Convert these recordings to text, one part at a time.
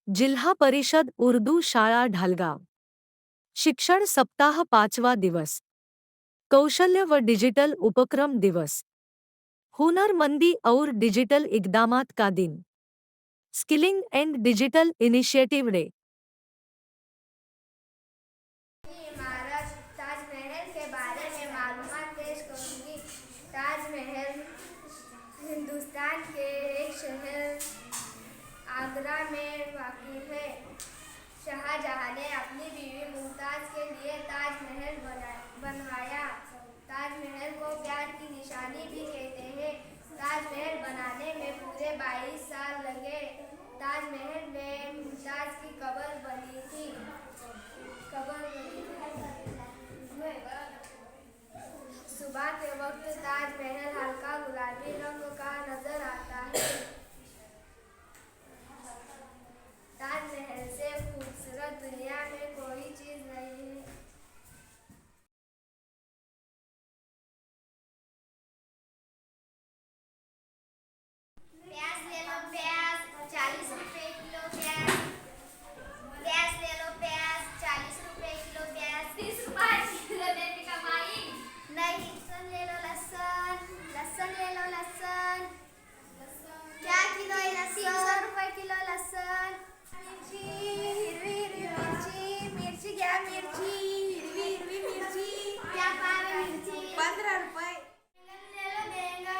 जिल्हा परिषद उर्दू शाळा ढालगाव. शिक्षण सप्ताह 5वां दिवस. कौशल्य व डिजिटल उपक्रम दिवस. हुनरमंदी और डिजिटल इकदामात का दिन. Skilling end digital initiative day. इमारत ताजमहल के बारे में मालूमात पेश करूंगी। ताजमहल हिंदुस्तान के एक शहर आगरा में वाक़ है। शाहजहां ने अपनी बीवी मुमताज़ के लिए ताजमहल बनवाया। ताजमहल को प्यार की निशानी भी कहते हैं। ताजमहल बनाने में पूरे 22 साल लगे। ताजमहल में मुमताज़ की कब्र बनी थी। सुबह के वक्त ताजमहल हल्का गुलाबी रंग का नजर आता है। ताजमहल से खूबसूरत दुनिया में कोई चीज नहीं है। प्याज ले लो, प्याज 40 रुपए किलो। प्याज ले लो, प्याज 40 रुपए किलो। प्याज 30 रुपए किलो देने कमाई नहीं। लहसुन ले लो, लहसुन ले लो, लहसुन क्या किलो है? लहसुन 300 रुपए किलो लहसुन। मिर्ची, हिरवी मिर्ची क्या? हिरवी मिर्ची क्या भाव है? मिर्ची 15 रुपए। बैंगन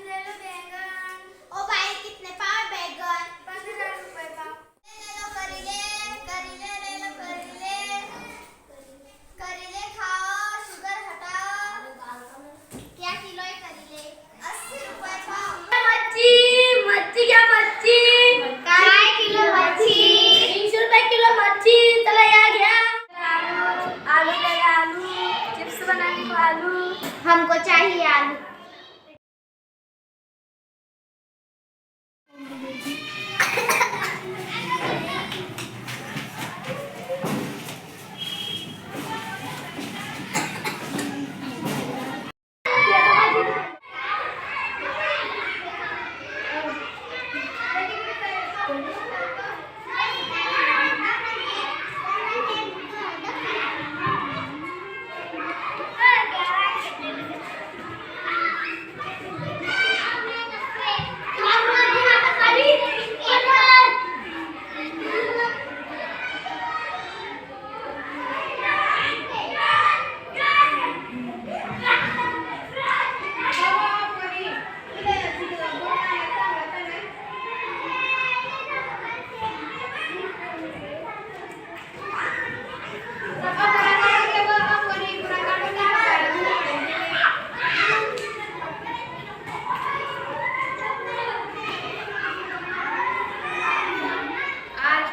ले लो, बैंगन। ओ भाई कितने पाव बैंगन? 15 रुपए पाव। ले लो करेले, ले लो करेले। करेले खाओ, शुगर हटाओ। क्या किलो है करेले? 80 रुपए पाव। मच्छी क्या? मच्छी काय किलो मच्छी? 300 रुपए किलो मच्छी। चला या गया। आलू ले आलू, चिप्स बनाने को आलू। हमको चाहिए आलू।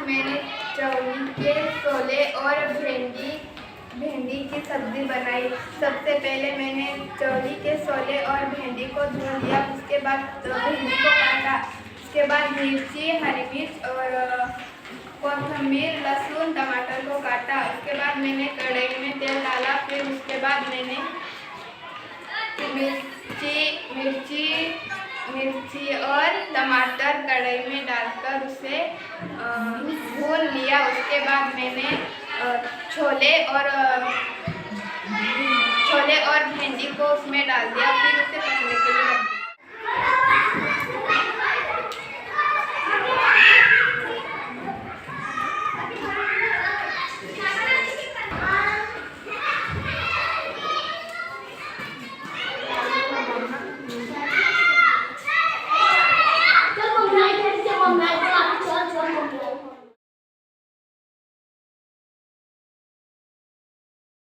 मैंने चौली के छोले और भिंडी की सब्जी बनाई। सबसे पहले मैंने चौली के छोले और भिंडी को धो लिया। उसके बाद भिंडी को काटा। उसके बाद मिर्ची, हरी मिर्च और कोथिंबीर, लहसुन, टमाटर को काटा। उसके बाद मैंने कढ़ाई में तेल डाला। फिर उसके बाद मैंने मिर्ची और टमाटर कढ़ाई में डालकर उसे भून लिया। उसके बाद मैंने छोले और भिंडी को उसमें डाल दिया। फिर उसे पकने के लिए